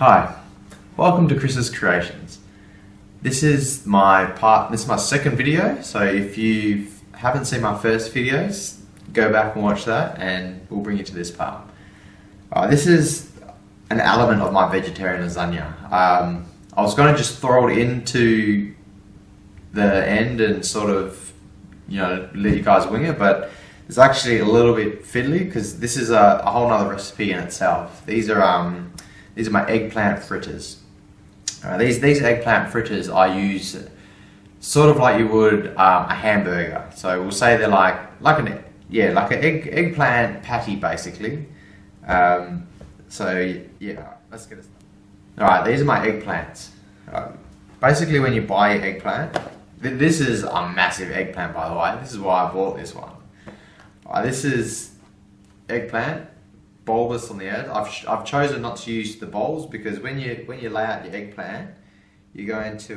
Hi, welcome to Chris's Creations. This is my second video, so if you haven't seen my first videos, go back and watch that and we'll bring you to this part. This is an element of my vegetarian lasagna. I was going to just throw it into the end and sort of, let you guys wing it, but it's actually a little bit fiddly because this is a whole nother recipe in itself. These are my eggplant fritters. These eggplant fritters I use sort of like you would a hamburger. So we'll say they're like an eggplant patty basically. So yeah, let's get it started. Alright, these are my eggplants. Basically when you buy your eggplant, this is a massive eggplant by the way, this is why I bought this one. This is eggplant, bulbous on the edge. I've chosen not to use the bulbs because when you lay out your eggplant, you're going to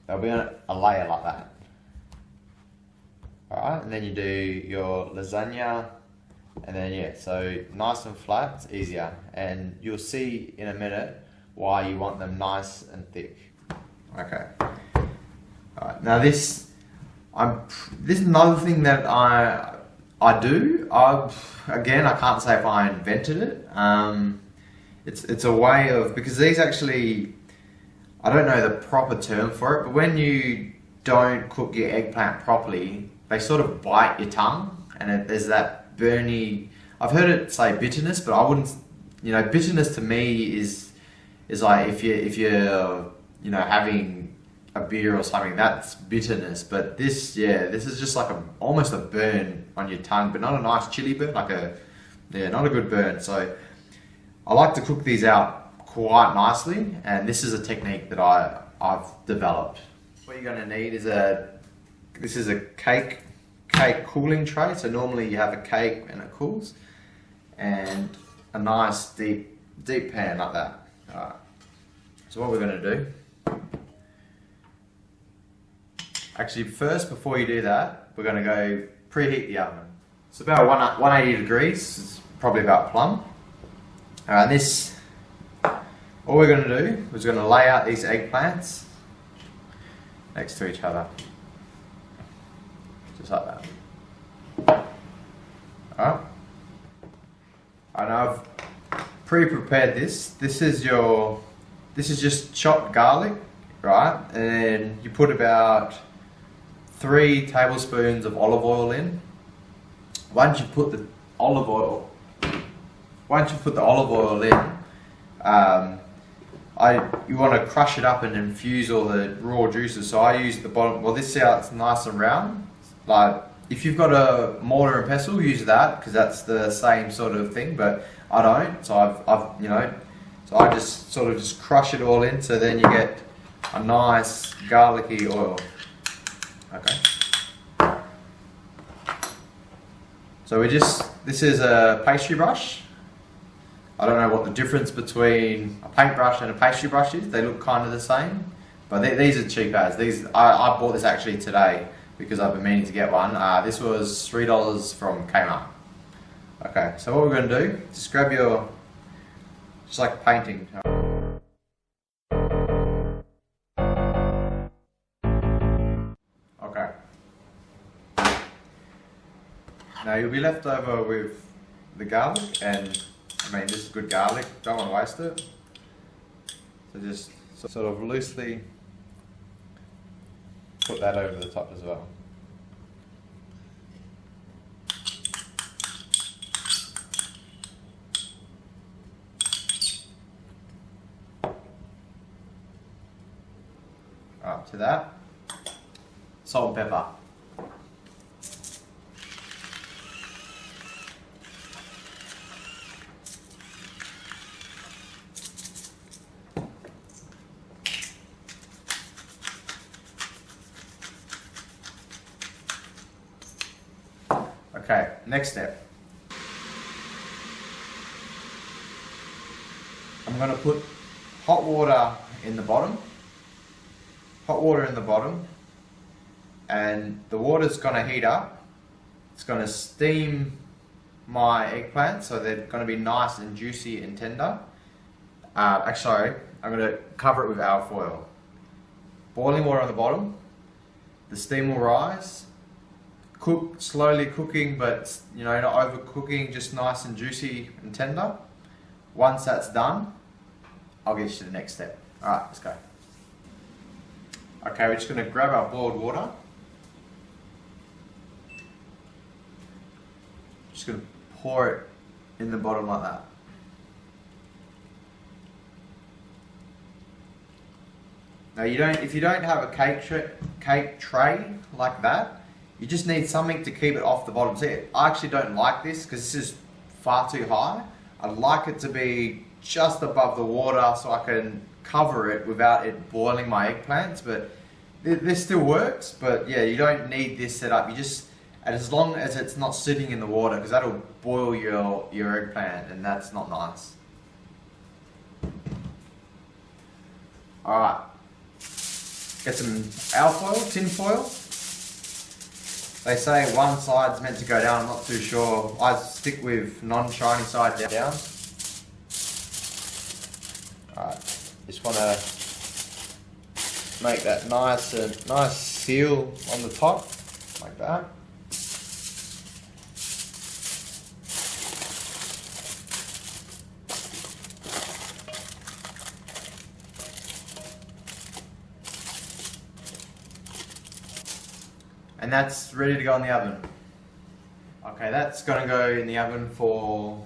there'll be a layer like that. Alright, and then you do your lasagna, and then so nice and flat, it's easier, and you'll see in a minute why you want them nice and thick. Okay. Alright, now this is another thing that I do. Again, I can't say if I invented it. It's a way of, because these actually, I don't know the proper term for it, but when you don't cook your eggplant properly, they sort of bite your tongue, and there's that burny. I've heard it say bitterness, but I wouldn't. Bitterness to me is like if you're having a beer or something, that's bitterness. But this is just like almost a burn on your tongue, but not a nice chili burn, not a good burn. So I like to cook these out quite nicely, and this is a technique that I've developed. What you're going to need is this is a cake cooling tray. So normally you have a cake and it cools, and a nice deep pan like that. Alright. So what we're going to do, actually first, before you do that, we're going to go preheat the oven. It's about 180 degrees, it's probably about plumb. Alright, all we're going to do is going to lay out these eggplants next to each other. Just like that. Alright. And I've pre-prepared this. This is just chopped garlic, right? And then you put about 3 tablespoons of olive oil in. Once you put the olive oil in, you want to crush it up and infuse all the raw juices. So I use the bottom. Well, this is how it's nice and round. Like if you've got a mortar and pestle, use that because that's the same sort of thing. But I don't. So so I just sort of just crush it all in. So then you get a nice garlicky oil. Okay. So this is a pastry brush. I don't know what the difference between a paintbrush and a pastry brush is. They look kind of the same, but these are cheap as. I bought this actually today because I've been meaning to get one. This was $3 from Kmart. Okay, so what we're going to do, just grab just like painting. Okay. Now you'll be left over with the garlic, and this is good garlic, don't want to waste it. So just sort of loosely put that over the top as well. Up to that, salt and pepper. Okay, next step. I'm going to put hot water in the bottom. And the water's going to heat up. It's going to steam my eggplant, so they're going to be nice and juicy and tender. Actually, I'm going to cover it with alfoil. Boiling water on the bottom. The steam will rise. Cook, slowly cooking, but you know, not overcooking, just nice and juicy and tender. Once that's done, I'll get you to the next step. Alright, let's go. Okay, we're just going to grab our boiled water. Just going to pour it in the bottom like that. Now if you don't have a cake tray like that, you just need something to keep it off the bottom. See, I actually don't like this because this is far too high. I'd like it to be just above the water so I can cover it without it boiling my eggplants, but this still works. But yeah, you don't need this set up. You just, as long as it's not sitting in the water, because that'll boil your eggplant and that's not nice. Alright, get some alfoil, tin foil. They say one side's meant to go down, I'm not too sure. I stick with non-shiny side down. Alright, just want to make that nice seal on the top, like that. And that's ready to go in the oven. Okay, that's going to go in the oven for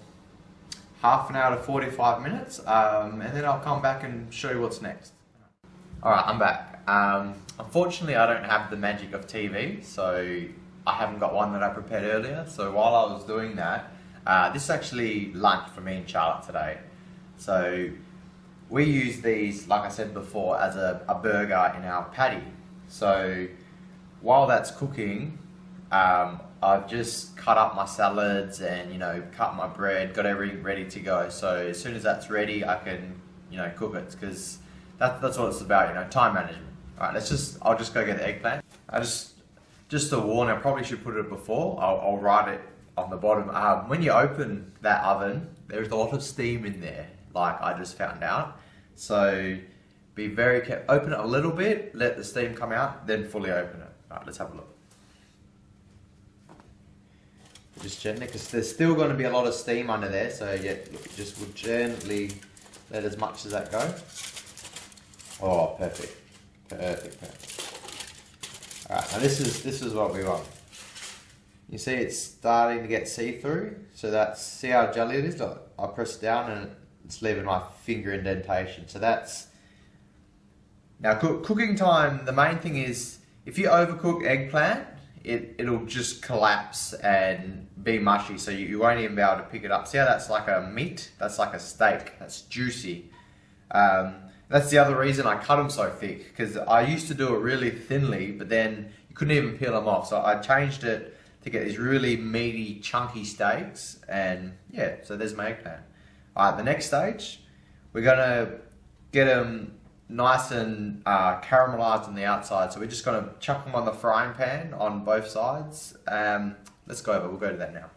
half an hour to 45 minutes, and then I'll come back and show you what's next. Alright, I'm back. Unfortunately, I don't have the magic of TV, so I haven't got one that I prepared earlier. So while I was doing that, this is actually lunch for me and Charlotte today. So we use these, like I said before, as a burger in our patty. So while that's cooking, I've just cut up my salads and, you know, cut my bread, got everything ready to go. So as soon as that's ready, I can, you know, cook it, because that's what it's about, you know, time management. Alright, I'll just go get the eggplant. Just a warning, I probably should put it before. I'll write it on the bottom. When you open that oven, there's a lot of steam in there, like I just found out. So be very careful. Open it a little bit, let the steam come out, then fully open it. Alright, let's have a look. Just gently, because there's still going to be a lot of steam under there, so yeah, look, just will gently let as much as that go. Oh, perfect. Alright, now this is what we want. You see it's starting to get see-through, so see how jelly it is? I press down and it's leaving my finger indentation. So that's, now cooking time, the main thing is, if you overcook eggplant, it'll just collapse and be mushy, so you won't even be able to pick it up. See how that's like a meat? That's like a steak. That's juicy. That's the other reason I cut them so thick, because I used to do it really thinly, but then you couldn't even peel them off. So I changed it to get these really meaty, chunky steaks, and yeah, so there's my eggplant. Alright, the next stage, we're gonna get them nice and caramelized on the outside. So we're just going to chuck them on the frying pan on both sides. Let's go over, we'll go to that now.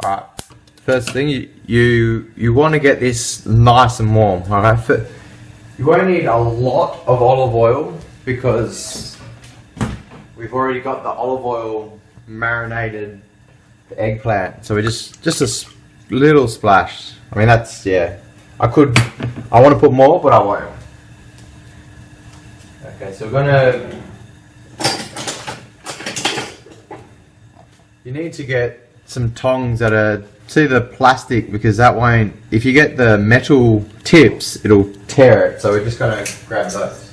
Alright, first thing, you want to get this nice and warm. Alright, you won't need a lot of olive oil because we've already got the olive oil marinated eggplant. So we're just a little splash. I mean, that's, yeah. I want to put more, but I won't. Okay, so you need to get some tongs that are, see the plastic, because that won't, if you get the metal tips, it'll tear it. So we're just going to grab those.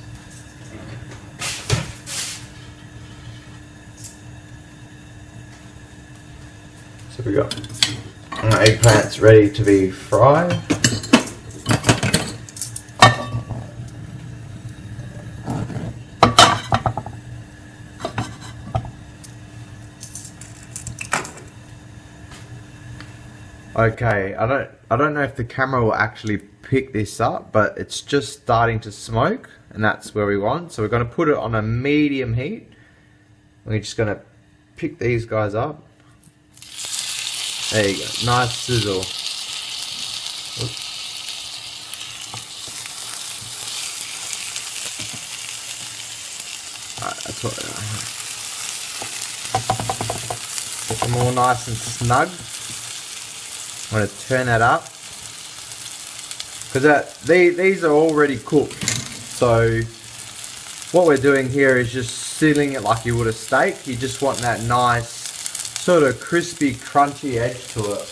So we got our eggplants ready to be fried. Okay, I don't know if the camera will actually pick this up, but it's just starting to smoke, and that's where we want. So we're going to put it on a medium heat. We're just going to pick these guys up. There you go, nice sizzle. Alright, that's what. Get them all nice and snug. I'm going to turn that up because these are already cooked. So what we're doing here is just sealing it like you would a steak. You just want that nice sort of crispy, crunchy edge to it.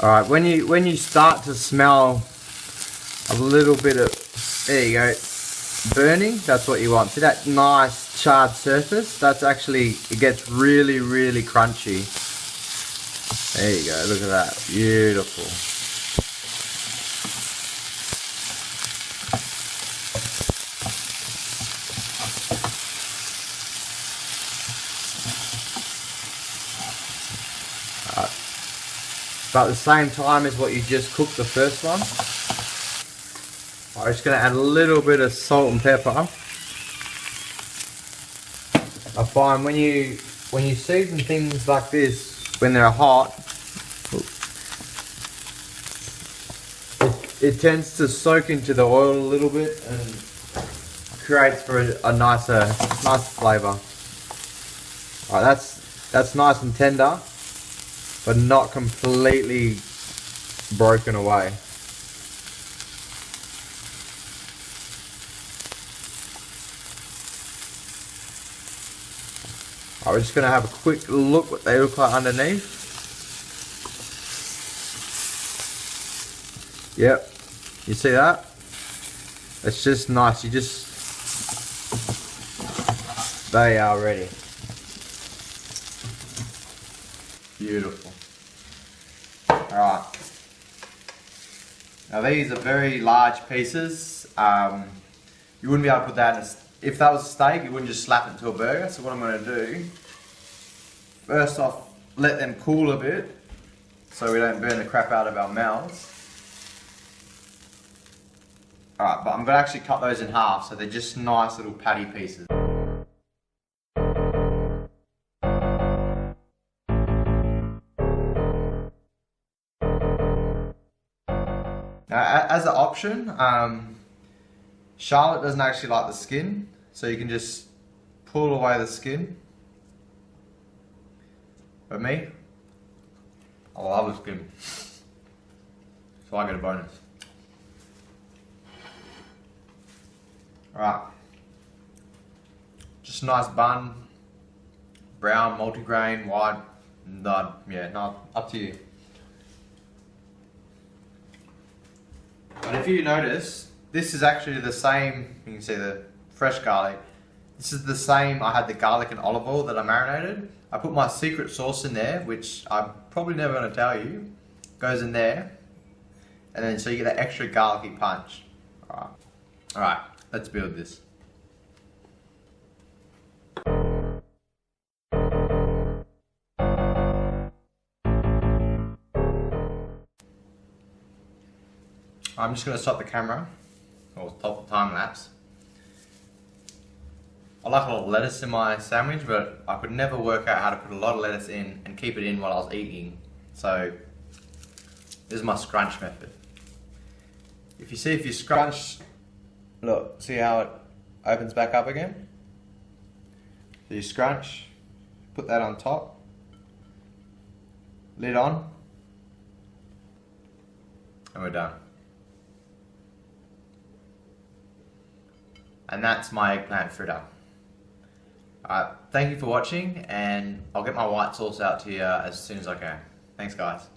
All right, when you start to smell a little bit of, there you go, burning, that's what you want. See that nice charred surface? That's actually, it gets really, really crunchy. There you go, look at that, beautiful. About the same time as what you just cooked the first one. I'm just going to add a little bit of salt and pepper. I find when you season things like this, when they're hot, it tends to soak into the oil a little bit and creates for a nicer flavour. Alright, that's nice and tender, but not completely broken away. We're just going to have a quick look what they look like underneath. Yep, you see that? It's just nice. They are ready. Beautiful. Alright. Now these are very large pieces. You wouldn't be able to put that in if that was a steak, you wouldn't just slap it into a burger. So what I'm going to do, first off, let them cool a bit so we don't burn the crap out of our mouths. Alright, but I'm going to actually cut those in half so they're just nice little patty pieces. Now, as an option, Charlotte doesn't actually like the skin, so you can just pull away the skin. But me, I love the skin, so I get a bonus. Alright, just a nice bun, brown, multigrain, white, no, up to you. But if you notice, this is actually the same, you can see the fresh garlic. This is the same, I had the garlic and olive oil that I marinated. I put my secret sauce in there, which I'm probably never going to tell you. Goes in there. And then so you get that extra garlicky punch. Alright, let's build this. I'm just going to stop the camera. Or stop the time lapse. I like a lot of lettuce in my sandwich, but I could never work out how to put a lot of lettuce in and keep it in while I was eating. So this is my scrunch method. If you scrunch, look, see how it opens back up again? So you scrunch, put that on top, lid on, and we're done. And that's my eggplant fritter. Thank you for watching, and I'll get my white sauce out to you as soon as I can. Thanks guys.